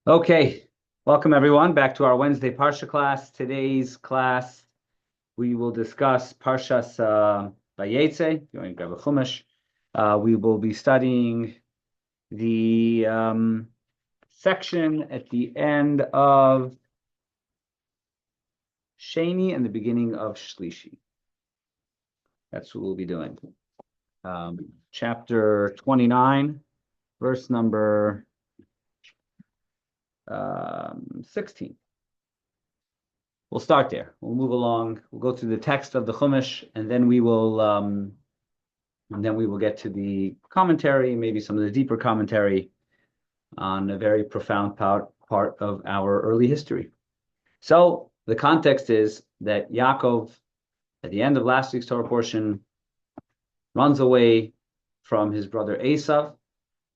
Okay, welcome everyone back to our Wednesday Parsha class. Today's class, we will discuss Parshas Vayetze. If you want to grab a chumash, we will be studying the section at the end of Sheni and the beginning of Shlishi. That's what we'll be doing. Chapter 29, verse number 16. We'll start there. We'll move along. We'll go through the text of the Chumash, and then we will get to the commentary, maybe some of the deeper commentary on a very profound part of our early history. So the context is that Yaakov, at the end of last week's Torah portion, runs away from his brother Esav.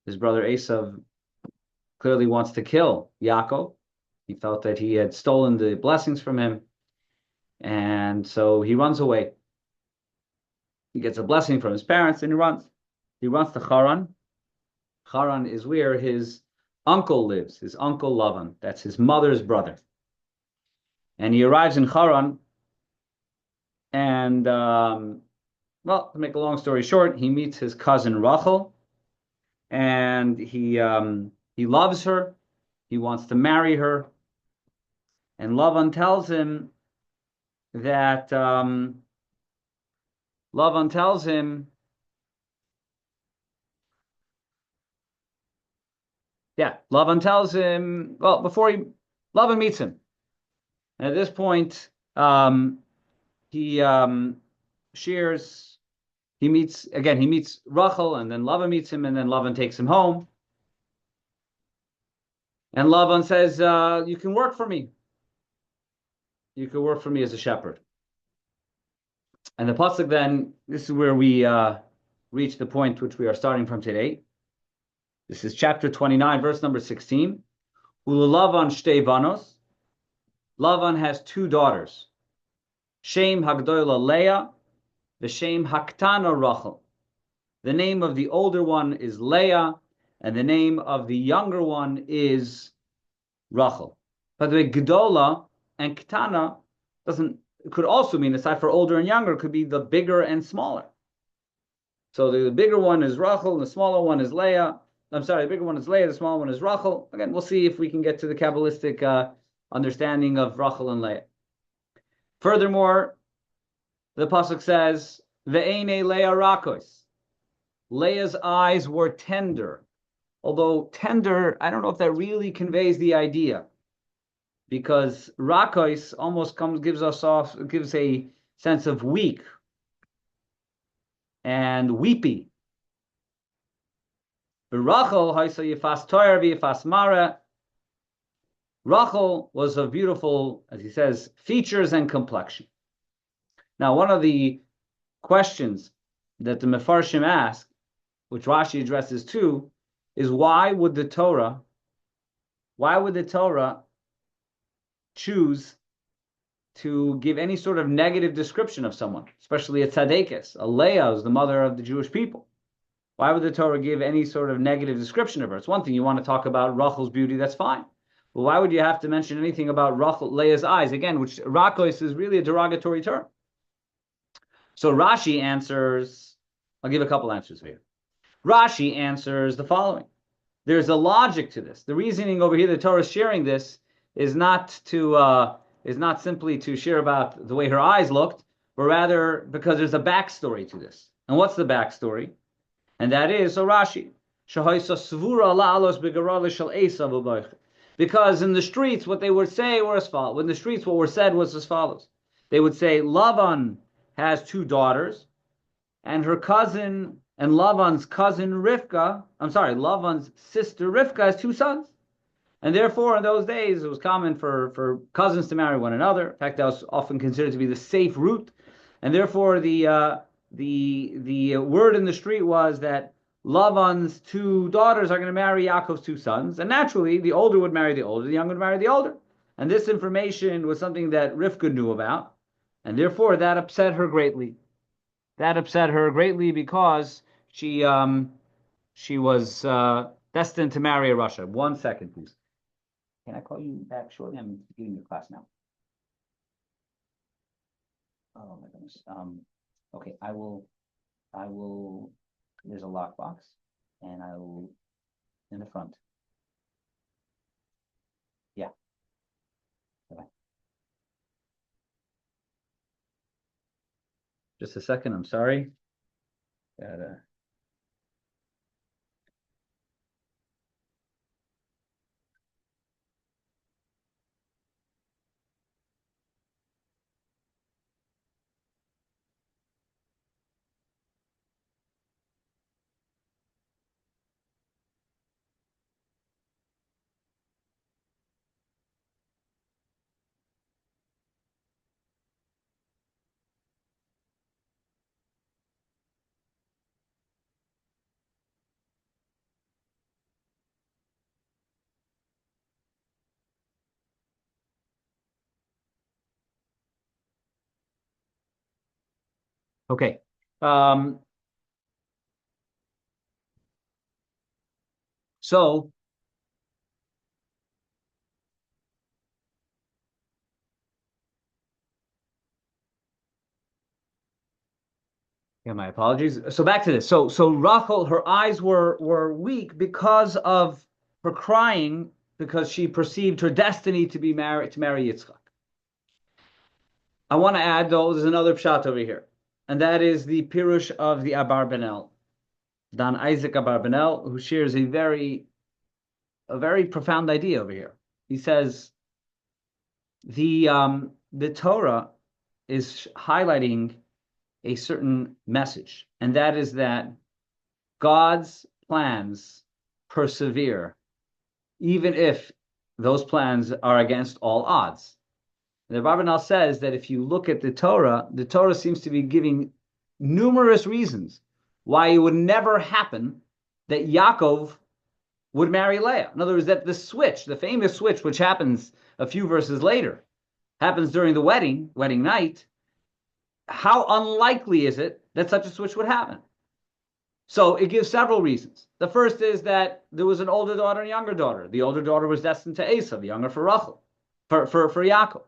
His brother Esav clearly wants to kill Yaakov. He felt that he had stolen the blessings from him. And so he runs away. He gets a blessing from his parents and he runs. He runs to Haran. Haran is where his uncle lives, his uncle Lavan. That's his mother's brother. And he arrives in Haran. And, to make a long story short, he meets his cousin Rachel. And he loves her. He wants to marry her. And Lavan tells him that Lavan tells him Lavan meets him. And at this point, he meets Rachel, and then Lavan meets him, and then Lavan takes him home. And Lavan says, you can work for me. You could work for me as a shepherd. And the pasuk then, this is where we reach the point which we are starting from today. This is chapter 29, verse number 16. Lavan shtei vanos. Lavan has two daughters. Shem hagdola Leah, the Shem haktana Rachel. The name of the older one is Leah, and the name of the younger one is Rachel. By the way, Gdola and Ktana could also mean, aside for older and younger, could be the bigger and smaller. So the bigger one is Rachel, and the smaller one is Leah. I'm sorry, the bigger one is Leah, the smaller one is Rachel. Again, we'll see if we can get to the Kabbalistic understanding of Rachel and Leah. Furthermore, the pasuk says, "Ve'ene Leah rakos." Leah's eyes were tender. Although tender, I don't know if that really conveys the idea, because rakos almost gives a sense of weak and weepy. Rachel was of beautiful, as he says, features and complexion. Now, one of the questions that the Mefarshim ask, which Rashi addresses too, is why would the Torah choose to give any sort of negative description of someone, especially a tzaddikus? A Leah is the mother of the Jewish people. Why would the Torah give any sort of negative description of her? It's one thing you want to talk about Rachel's beauty, that's fine. But why would you have to mention anything about Leah's eyes? Again, which rakos is really a derogatory term. So Rashi answers, I'll give a couple answers here. Rashi answers the following. There's a logic to this. The reasoning over here the Torah is sharing this is not simply to share about the way her eyes looked, but rather because there's a backstory to this. And what's the backstory? And that is, so Rashi, because in the streets what they would say were as follows. In the streets what were said was as follows. They would say, Lavan has two daughters, and Lavan's sister Rivka has two sons. And therefore, in those days, it was common for cousins to marry one another. In fact, that was often considered to be the safe route. And therefore, the word in the street was that Lavan's two daughters are going to marry Yaakov's two sons. And naturally, the older would marry the older, the younger would marry the older. And this information was something that Rivka knew about. And therefore, that upset her greatly. Because she was destined to marry a Russia. 1 second, please. can I call you back shortly? I'm giving you class now. Oh my goodness. Okay, I will, there's a lockbox and I will, in the front. Yeah. Bye-bye. Just a second, I'm sorry. Gotta... Okay. So yeah, my apologies. So back to this. So Rachel, her eyes were weak because of her crying, because she perceived her destiny to be married to marry Yitzchak. I want to add though, there's another pshat over here, and that is the pirush of the Abarbanel, Don Isaac Abarbanel, who shares a very profound idea over here. He says the Torah is highlighting a certain message, and that is that God's plans persevere, even if those plans are against all odds. The Barbanel says that if you look at the Torah seems to be giving numerous reasons why it would never happen that Yaakov would marry Leah. In other words, that the switch, the famous switch, which happens a few verses later, happens during the wedding night. How unlikely is it that such a switch would happen? So it gives several reasons. The first is that there was an older daughter and younger daughter. The older daughter was destined to Esau, the younger for Rachel, for Yaakov.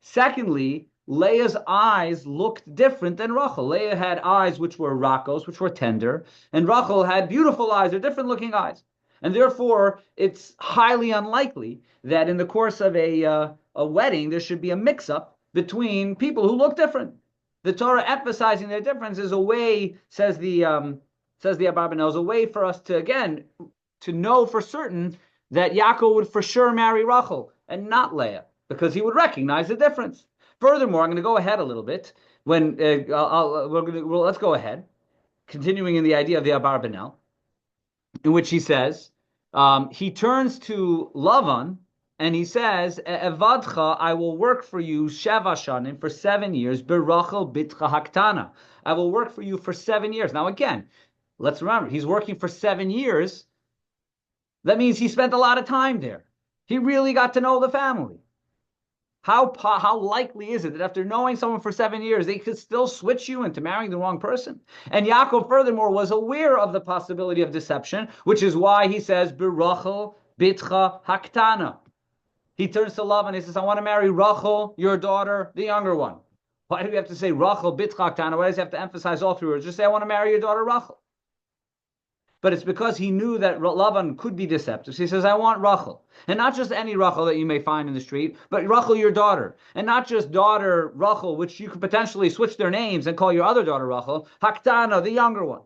Secondly, Leah's eyes looked different than Rachel. Leah had eyes which were rakos, which were tender, and Rachel had beautiful eyes, or different looking eyes. And therefore, it's highly unlikely that in the course of a wedding, there should be a mix-up between people who look different. The Torah emphasizing their difference is a way, says the Abarbanel, is a way for us to, again, to know for certain that Yaakov would for sure marry Rachel and not Leah, because he would recognize the difference. Furthermore, I'm going to go ahead a little bit. Let's go ahead, continuing in the idea of the Abarbanel, in which he says, he turns to Lavan and he says, "Evadcha, I will work for you sheva shanim, for 7 years. Berachel bitcha haktana, I will work for you for 7 years." Now again, let's remember, he's working for 7 years. That means he spent a lot of time there. He really got to know the family. How likely is it that after knowing someone for 7 years, they could still switch you into marrying the wrong person? And Yaakov, furthermore, was aware of the possibility of deception, which is why he says, "Berachel bitcha haktana." He turns to Lavan and he says, "I want to marry Rachel, your daughter, the younger one." Why do we have to say Rachel bitcha haktana? Why does he have to emphasize all three words? Just say, "I want to marry your daughter Rachel." But it's because he knew that Lavan could be deceptive. So he says, "I want Rachel." And not just any Rachel that you may find in the street, but Rachel, your daughter. And not just daughter Rachel, which you could potentially switch their names and call your other daughter Rachel, Haktana, the younger one.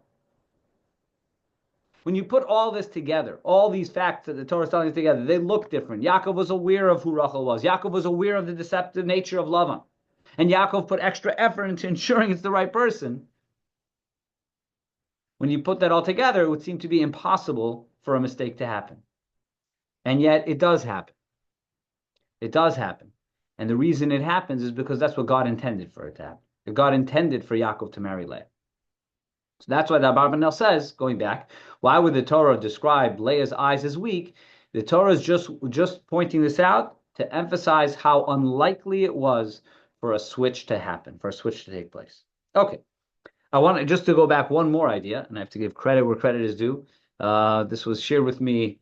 When you put all this together, all these facts that the Torah is telling us together, they look different. Yaakov was aware of who Rachel was. Yaakov was aware of the deceptive nature of Lavan. And Yaakov put extra effort into ensuring it's the right person. When you put that all together, it would seem to be impossible for a mistake to happen. And yet it does happen. It does happen. And the reason it happens is because that's what God intended for it to happen. God intended for Yaakov to marry Leah. So that's why the Abarbanel says, going back, why would the Torah describe Leah's eyes as weak? The Torah is just pointing this out to emphasize how unlikely it was for a switch to happen, for a switch to take place. Okay. I want just to go back one more idea, and I have to give credit where credit is due. This was shared with me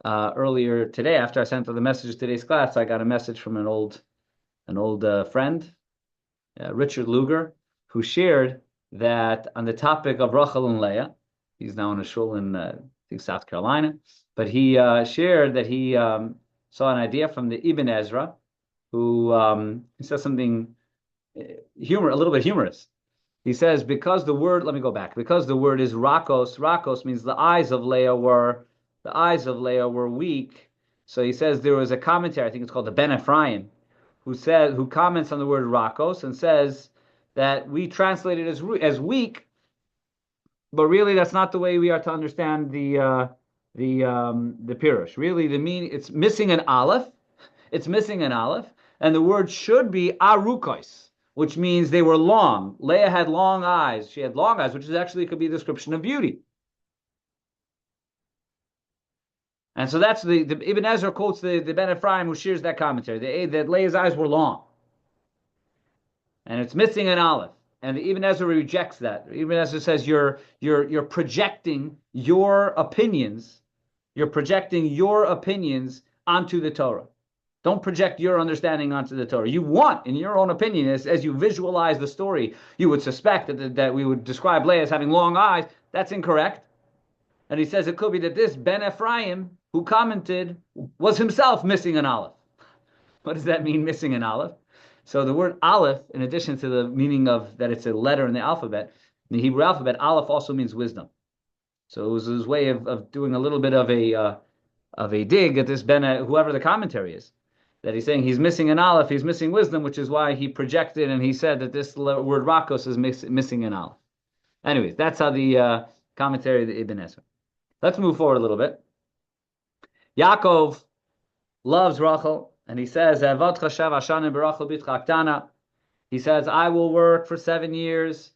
earlier today, after I sent out the message to today's class, I got a message from an old friend, Richard Luger, who shared that on the topic of Rachel and Leah. He's now in a shul in I think South Carolina, but he shared that he saw an idea from the Ibn Ezra, who he says something a little bit humorous. He says, because the word is rakos means the eyes of Leah were weak. So he says there was a commentary, I think it's called the Ben Ephraim, who comments on the word rakos and says that we translate it as weak, but really that's not the way we are to understand the pirush. Really, the meaning, it's missing an aleph. It's missing an aleph, and the word should be arukos, which means they were long. Leah had long eyes. She had long eyes, which is actually could be a description of beauty. And so that's the Ibn Ezra quotes the Ben Ephraim, who shares that commentary. That Leah's eyes were long, and it's missing an aleph. And the Ibn Ezra rejects that. Ibn Ezra says you're projecting your opinions. You're projecting your opinions onto the Torah. Don't project your understanding onto the Torah. You want, in your own opinion, as you visualize the story, you would suspect that we would describe Leah as having long eyes. That's incorrect. And he says it could be that this Ben Ephraim, who commented, was himself missing an aleph. What does that mean, missing an aleph? So the word aleph, in addition to the meaning of that it's a letter in the alphabet, in the Hebrew alphabet, aleph also means wisdom. So it was his way of doing a little bit of a dig at this whoever the commentary is. That he's saying he's missing an aleph, he's missing wisdom, which is why he projected and he said that this word rakos is missing an aleph. Anyways, that's how the commentary of the Ibn Ezra. Let's move forward a little bit. Yaakov loves Rachel, and he says, he says, I will work for 7 years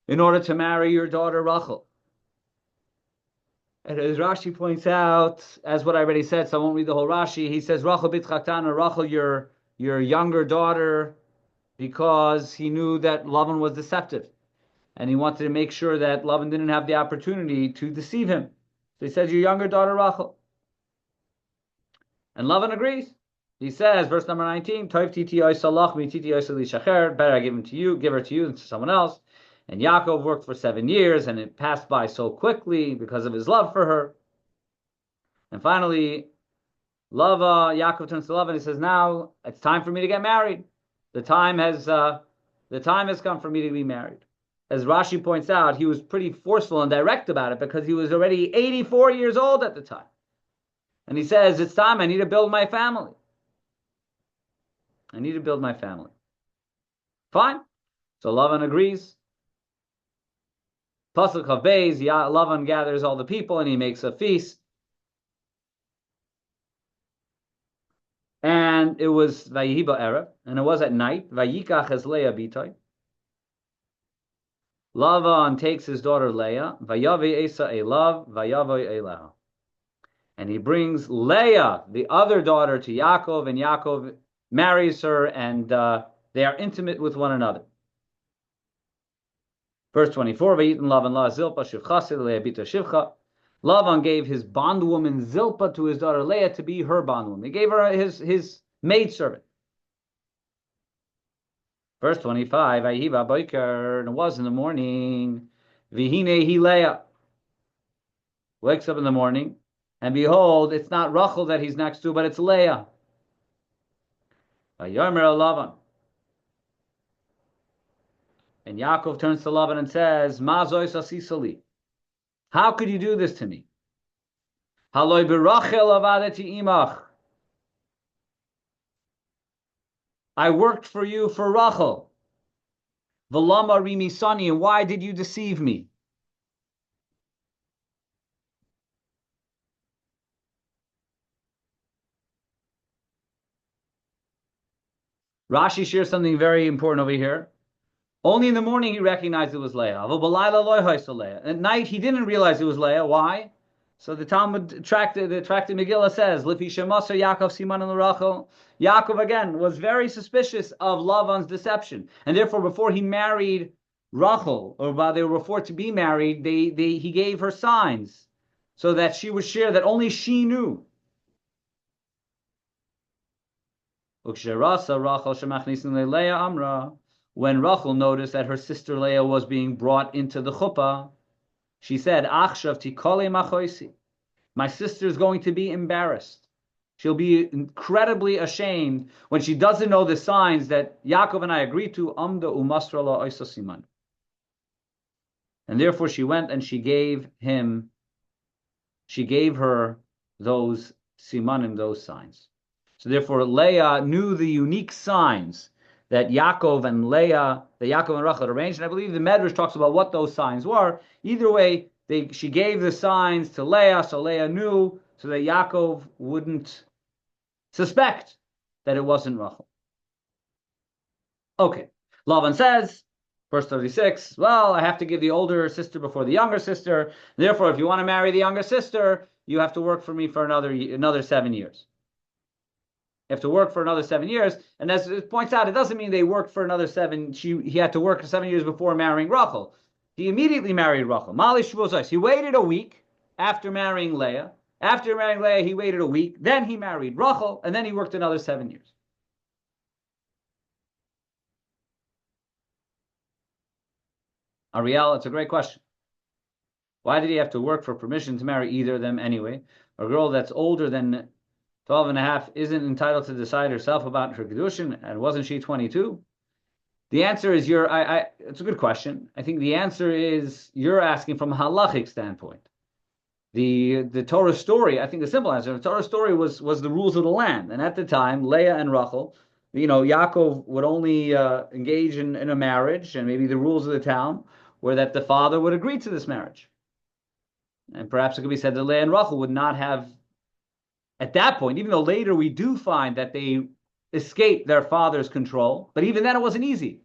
in order to marry your daughter Rachel. And as Rashi points out, as what I already said, so I won't read the whole Rashi, he says, Rachel bitchaktana, Rachel, your younger daughter, because he knew that Lavan was deceptive. And he wanted to make sure that Lavan didn't have the opportunity to deceive him. So he says, your younger daughter Rachel. And Lavan agrees. He says, verse number 19, Toiv titi oisalach mi titi oisali shacher, better I give her to you than to someone else. And Yaakov worked for 7 years, and it passed by so quickly because of his love for her. And finally, Yaakov turns to Lavan and he says, now it's time for me to get married. The time has come for me to be married. As Rashi points out, he was pretty forceful and direct about it because he was already 84 years old at the time. And he says, it's time, I need to build my family. Fine. So Lavan agrees. Pasuk of Beis, Lavan gathers all the people and he makes a feast. And it was Vayihi Ba'erev, and it was at night. Vayikach es Leah bitoi. Lavan takes his daughter Leah. Vayavi Esa elav, vayavoi elaha. And he brings Leah, the other daughter, to Yaakov, and Yaakov marries her, and they are intimate with one another. Verse 24, Vayitin Lavan la Zilpa shivchasi Leah bita shivcha. Lavan gave his bondwoman Zilpa to his daughter Leah to be her bondwoman. He gave her his maidservant. Verse 25, Vayiva boiker, and it was in the morning, Vihine hi Leah. Wakes up in the morning, and behold, it's not Rachel that he's next to, but it's Leah. Vayomer Lavan. And Yaakov turns to Lavan and says, Ma zois asisali. How could you do this to me? Haloi berachel avadeti imach. I worked for you for Rachel. V'lama rimisani, and why did you deceive me? Rashi shares something very important over here. Only in the morning he recognized it was Leah. At night he didn't realize it was Leah. Why? So the Talmud the Megillah says, Lifi Shemasa Yaakov Siman and Rachel. Yaakov again was very suspicious of Lavan's deception, and therefore before he married Rachel, or while they were before to be married, he gave her signs so that she would share that only she knew. When Rachel noticed that her sister Leah was being brought into the chuppah, she said, my sister is going to be embarrassed. She'll be incredibly ashamed when she doesn't know the signs that Yaakov and I agreed to. And therefore she went and she gave her those simanim, those signs. So therefore Leah knew the unique signs that Yaakov and Rachel had arranged. And I believe the Medrash talks about what those signs were. Either way, she gave the signs to Leah, so Leah knew, so that Yaakov wouldn't suspect that it wasn't Rachel. Okay. Lavan says, verse 36, well, I have to give the older sister before the younger sister. Therefore, if you want to marry the younger sister, you have to work for me for another 7 years. You have to work for another 7 years. And as it points out, it doesn't mean they worked for another 7. He had to work 7 years before marrying Rachel. He immediately married Rachel. Mali Shvuzos. He waited a week after marrying Leah. After marrying Leah, he waited a week. Then he married Rachel, and then he worked another 7 years. Ariel, it's a great question. Why did he have to work for permission to marry either of them anyway? A girl that's older than 12 and a half isn't entitled to decide herself about her kedushin, and wasn't she 22? The answer is it's a good question. I think the answer is you're asking from a halachic standpoint. The Torah story, I think the simple answer, the Torah story was the rules of the land. And at the time, Leah and Rachel, Yaakov would only engage in a marriage, and maybe the rules of the town were that the father would agree to this marriage. And perhaps it could be said that Leah and Rachel would not have, at that point, even though later we do find that they escaped their father's control, but even then it wasn't easy.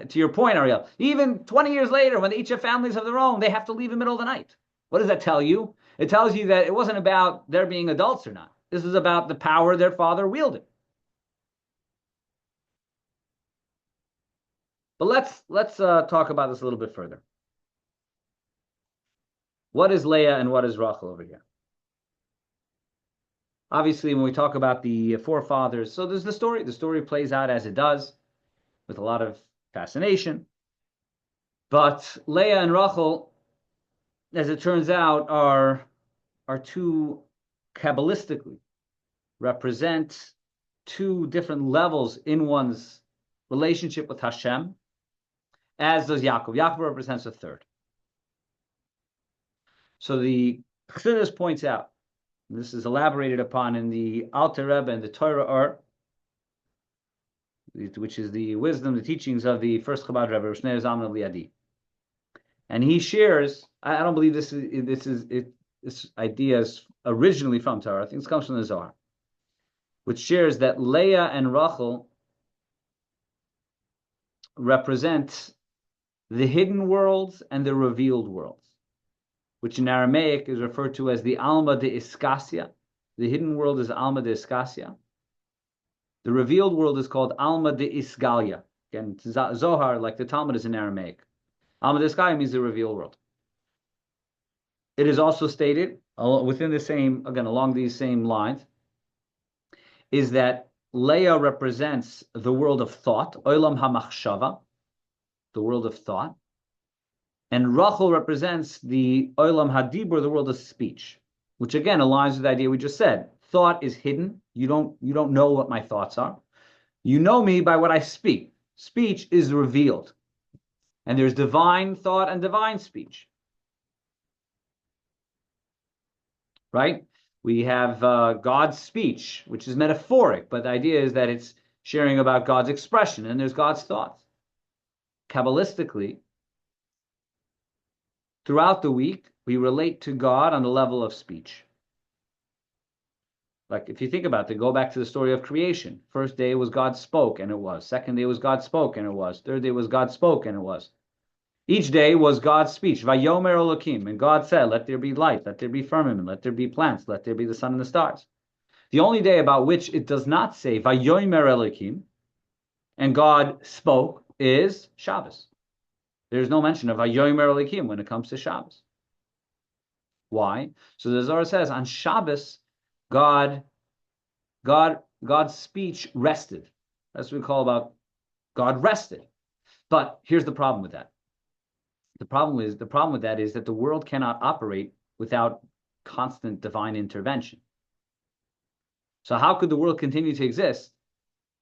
To your point, Ariel, even 20 years later, when they each have families of their own, they have to leave in the middle of the night. What does that tell you? It tells you that it wasn't about their being adults or not. This is about the power their father wielded. But let's talk about this a little bit further. What is Leah and what is Rachel over here? Obviously, when we talk about the forefathers, so there's the story. The story plays out as it does, with a lot of fascination. But Leah and Rachel, as it turns out, are two Kabbalistically represent two different levels in one's relationship with Hashem, as does Yaakov. Yaakov represents a third. So the Chassidus points out, and this is elaborated upon in the Alter Rebbe and the Torah Or, which is the wisdom, the teachings of the first Chabad Rebbe, Shneur Silberberg Liadi. And he shares, I don't believe this idea is originally from Torah, I think it comes from the Zohar, which shares that Leah and Rachel represent the hidden worlds and the revealed worlds, which in Aramaic is referred to as the Alma de Iskasia. The hidden world is Alma de Iskasia. The revealed world is called Alma de Isgalia. Again, Zohar, like the Talmud, is in Aramaic. Alma de Isgalia means the revealed world. It is also stated, within the same, again, along these same lines, is that Leah represents the world of thought, Olam HaMachshava, the world of thought, and Rachel represents the Olam Hadibur, the world of speech, which again aligns with the idea we just said. Thought is hidden. You don't know what my thoughts are. You know me by what I speak. Speech is revealed. And there's divine thought and divine speech. Right? We have God's speech, which is metaphoric, but the idea is that it's sharing about God's expression, and there's God's thoughts. Kabbalistically, throughout the week, we relate to God on the level of speech. Like if you think about it, go back to the story of creation. First day was God spoke, and it was. Second day was God spoke, and it was. Third day was God spoke, and it was. Each day was God's speech. Vayomer Elokim, and God said, let there be light, let there be firmament, let there be plants, let there be the sun and the stars. The only day about which it does not say Vayomer Elokim, and God spoke, is Shabbos. There's no mention of Vayomer Elokim when it comes to Shabbos. Why? So the Zohar says on Shabbos, God's speech rested. That's what we call about God rested. But here's the problem with that. The problem with that is that the world cannot operate without constant divine intervention. So how could the world continue to exist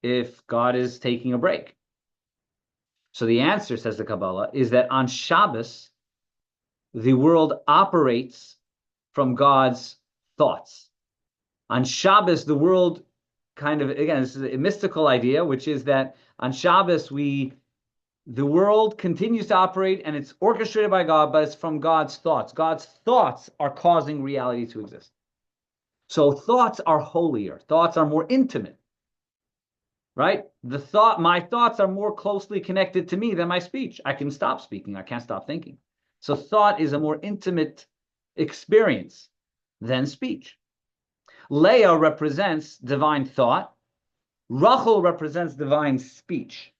if God is taking a break? So the answer, says the Kabbalah, is that on Shabbos, the world operates from God's thoughts. On Shabbos, the world kind of, again, this is a mystical idea, which is that on Shabbos, the world continues to operate and it's orchestrated by God, but it's from God's thoughts. God's thoughts are causing reality to exist. So thoughts are holier. Thoughts are more intimate, right? My thoughts are more closely connected to me than my speech. I can stop speaking. I can't stop thinking. So thought is a more intimate experience than speech. Leah represents divine thought. Rachel represents divine speech.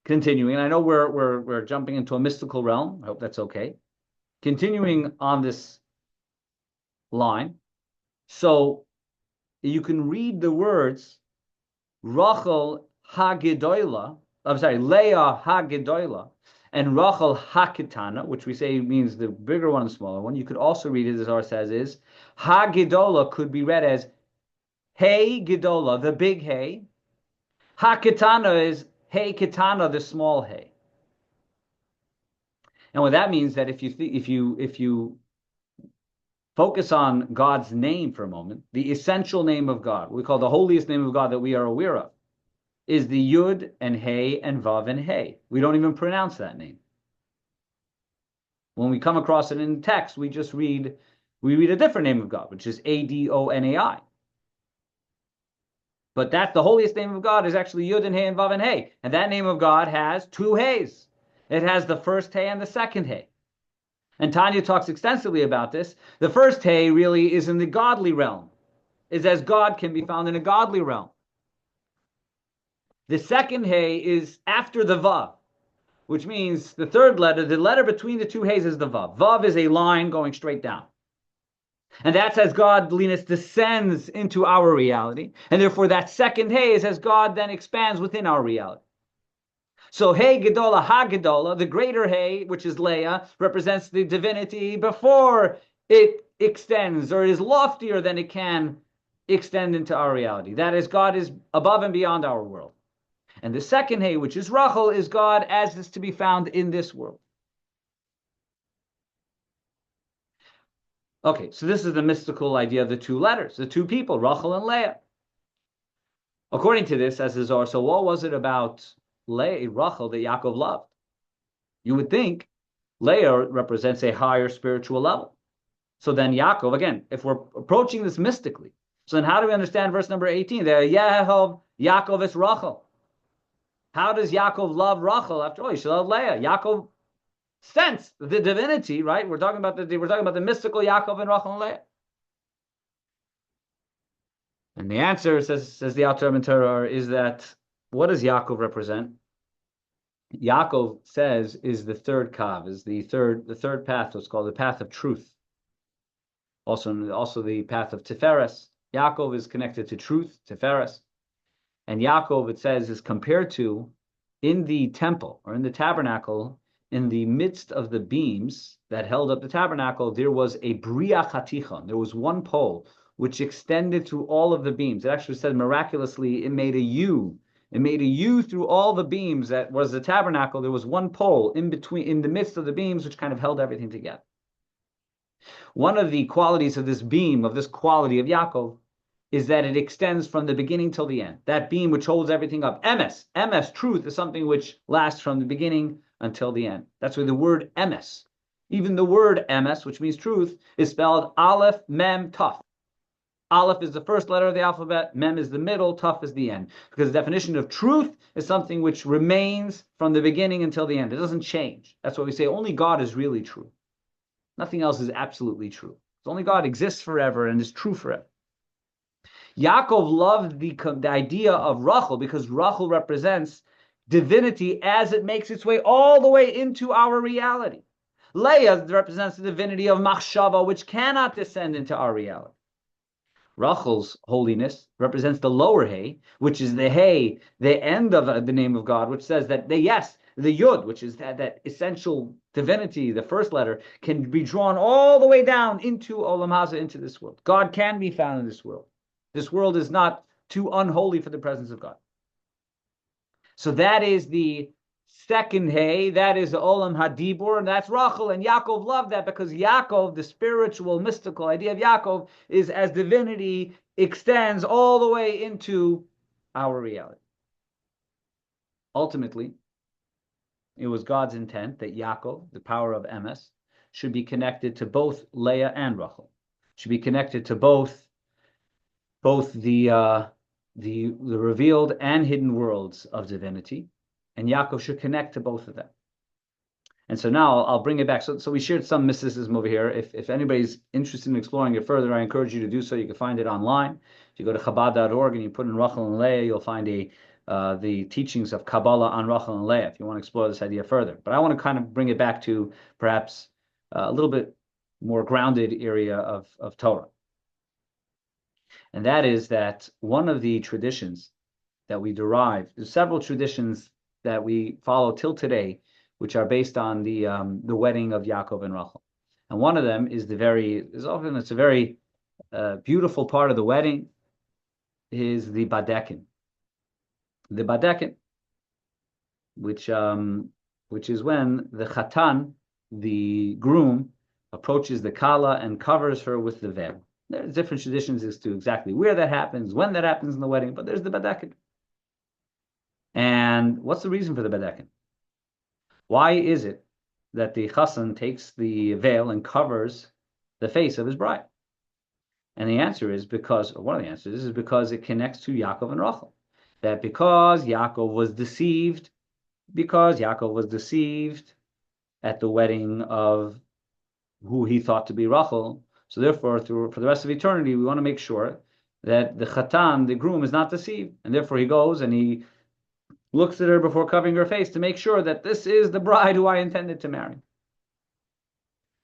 Continuing, and I know we're jumping into a mystical realm. I hope that's okay. Continuing on this line, so you can read the words Rachel HaGedola, Leah HaGedola, and Rachel HaKetana, which we say means the bigger one and the smaller one. You could also read it, as our says, is HaGedola could be read as Hey Gedola, the big Hey. HaKetana is Hey Ketana, the small Hey. And what that means that if you focus on God's name for a moment, the essential name of God, we call the holiest name of God that we are aware of, is the Yud and Hey and Vav and Hey. We don't even pronounce that name. When we come across it in text, we read a different name of God, which is Adonai. But that's the holiest name of God is actually Yud and Hey and Vav and Hey. And that name of God has two Heys. It has the first Hey and the second Hey. And Tanya talks extensively about this. The first Hey really is in the godly realm, is as God can be found in a godly realm. The second Hey is after the Vav, which means the third letter, the letter between the two Heys is the Vav. Vav is a line going straight down. And that's as godliness descends into our reality. And therefore that second Hey is as God then expands within our reality. So Hey Gedola Ha Gedola, the greater Hey, which is Leah, represents the divinity before it extends or is loftier than it can extend into our reality. That is, God is above and beyond our world. And the second Hey, which is Rachel, is God as is to be found in this world. Okay, so this is the mystical idea of the two letters, the two people, Rachel and Leah. According to this, as the Zohar, so what was it about Rachel that Yaakov loved? You would think Leah represents a higher spiritual level. So then Yaakov, again, if we're approaching this mystically, so then how do we understand verse number 18? There, Yaakov is Rachel. How does Yaakov love Rachel? After all, he should love Leah. Yaakov sense the divinity, right? We're talking about the mystical Yaakov and Rachel and Leah. And the answer, says the Alter Rebbe Torah, is that what does Yaakov represent? Yaakov says is the third kav, is the third path, what's called the path of truth. Also the path of Tiferes. Yaakov is connected to truth, Tiferes. And Yaakov, it says, is compared to in the temple or in the tabernacle. In the midst of the beams that held up the tabernacle, there was a bria chatichon. There was one pole which extended through all of the beams. It actually said miraculously, it made a U. It made a U through all the beams that was the tabernacle. There was one pole in the midst of the beams, which kind of held everything together. One of the qualities of this beam, of this quality of Yaakov, is that it extends from the beginning till the end. That beam which holds everything up. Emes, truth, is something which lasts from the beginning until the end. That's why the word emes, even the word emes, which means truth, is spelled Aleph, Mem, Taf. Aleph is the first letter of the alphabet, Mem is the middle, Taf is the end. Because the definition of truth is something which remains from the beginning until the end. It doesn't change. That's why we say only God is really true. Nothing else is absolutely true. Only God exists forever and is true forever. Yaakov loved the idea of Rachel because Rachel represents divinity as it makes its way all the way into our reality. Leah represents the divinity of Machshava, which cannot descend into our reality. Rachel's holiness represents the lower hay, which is the hay, the end of the name of God, which says that the Yud, which is that essential divinity, the first letter, can be drawn all the way down into Olam Hazeh, into this world. God can be found in this world. This world is not too unholy for the presence of God. So that is the second hay, that is the Olam Hadibur, and that's Rachel, and Yaakov loved that because Yaakov, the spiritual, mystical idea of Yaakov, is as divinity extends all the way into our reality. Ultimately, it was God's intent that Yaakov, the power of Emes, should be connected to both Leah and Rachel, should be connected to both the revealed and hidden worlds of divinity, and Yaakov should connect to both of them. And so now I'll bring it back. So we shared some mysticism over here. If anybody's interested in exploring it further, I encourage you to do so. You can find it online. If you go to Chabad.org and you put in Rachel and Leah, you'll find the teachings of Kabbalah on Rachel and Leah, if you want to explore this idea further. But I want to kind of bring it back to perhaps a little bit more grounded area of Torah. And that is that one of the traditions that we derive, there's several traditions that we follow till today, which are based on the wedding of Yaakov and Rachel. And one of them is it's a very beautiful part of the wedding, is the Badekin. The Badekin, which is when the Chatan, the groom, approaches the Kala and covers her with the veil. There's different traditions as to exactly where that happens, when that happens in the wedding, but there's the Badekin. And what's the reason for the Badekin? Why is it that the Chassan takes the veil and covers the face of his bride? And the answer is one of the answers is because it connects to Yaakov and Rachel. That because Yaakov was deceived at the wedding of who he thought to be Rachel, so therefore, for the rest of eternity, we want to make sure that the Chatan, the groom, is not deceived. And therefore he goes and he looks at her before covering her face to make sure that this is the bride who I intended to marry.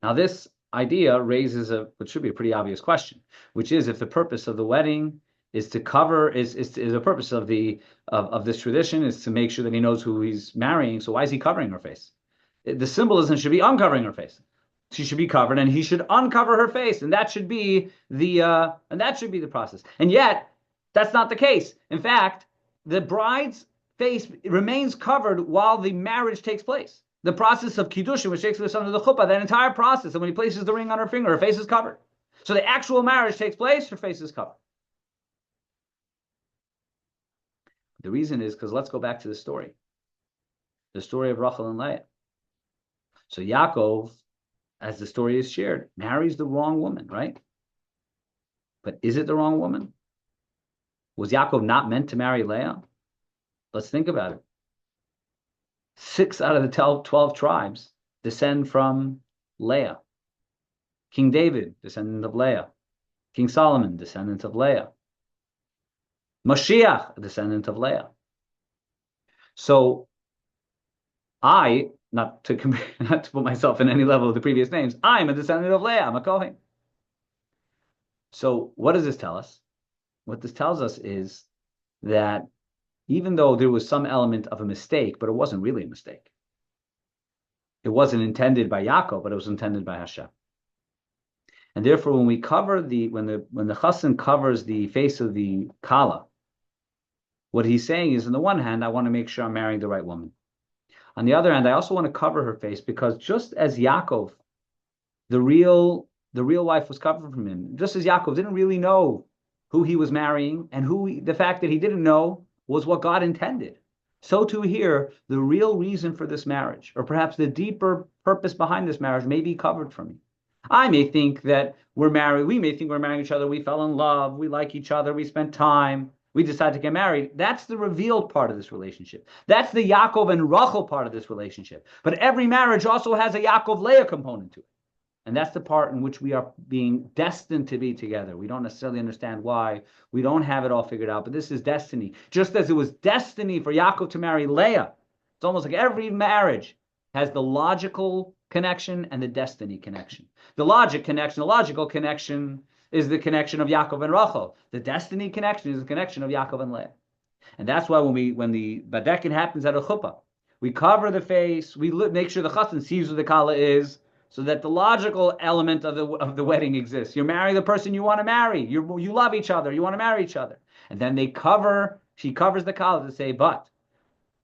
Now this idea raises what should be a pretty obvious question, which is if the purpose of the wedding is to cover, is the purpose of this tradition is to make sure that he knows who he's marrying, so why is he covering her face? The symbolism should be uncovering her face. She should be covered, and he should uncover her face, and that should be the process. And yet, that's not the case. In fact, the bride's face remains covered while the marriage takes place. The process of kiddushin, which takes place under the chuppah, that entire process, and when he places the ring on her finger, her face is covered. So the actual marriage takes place, her face is covered. The reason is because let's go back to the story of Rachel and Leah. So Yaakov, as the story is shared, marries the wrong woman, right? But is it the wrong woman? Was Yaakov not meant to marry Leah? Let's think about it. 6 out of the 12 tribes descend from Leah. King David, descendant of Leah. King Solomon, descendant of Leah. Mashiach, a descendant of Leah. So not to put myself in any level of the previous names, I'm a descendant of Leah. I'm a Kohen. So what does this tell us? What this tells us is that even though there was some element of a mistake, but it wasn't really a mistake. It wasn't intended by Yaakov, but it was intended by Hashem. And therefore, when we cover when the chassan covers the face of the kala, what he's saying is, on the one hand, I want to make sure I'm marrying the right woman. On the other hand, I also want to cover her face because just as Yaakov, the real wife was covered from him, just as Yaakov didn't really know who he was marrying, and the fact that he didn't know was what God intended. So too here, the real reason for this marriage, or perhaps the deeper purpose behind this marriage, may be covered from me. I may think that we're married. We may think we're marrying each other. We fell in love. We like each other. We spent time. We decided to get married. That's the revealed part of this relationship. That's the Yaakov and Rachel part of this relationship. But every marriage also has a Yaakov-Leah component to it. And that's the part in which we are being destined to be together. We don't necessarily understand why. We don't have it all figured out. But this is destiny. Just as it was destiny for Yaakov to marry Leah. It's almost like every marriage has the logical connection and the destiny connection. The logic connection, the logical connection is the connection of Yaakov and Rachel. The destiny connection is the connection of Yaakov and Leah. And that's why when the badekin happens at a chuppah, we cover the face, we make sure the chassan sees who the kala is, so that the logical element of the wedding exists. You're marrying the person you want to marry. You love each other. You want to marry each other. And then she covers the kala to say, but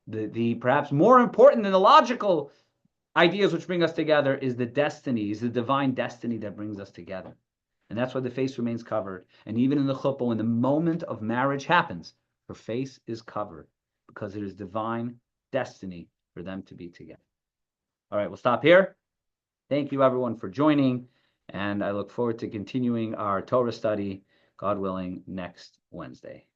the perhaps more important than the logical ideas which bring us together is the destiny, is the divine destiny that brings us together. And that's why the face remains covered. And even in the chuppah, when the moment of marriage happens, her face is covered because it is divine destiny for them to be together. All right, we'll stop here. Thank you, everyone, for joining. And I look forward to continuing our Torah study, God willing, next Wednesday.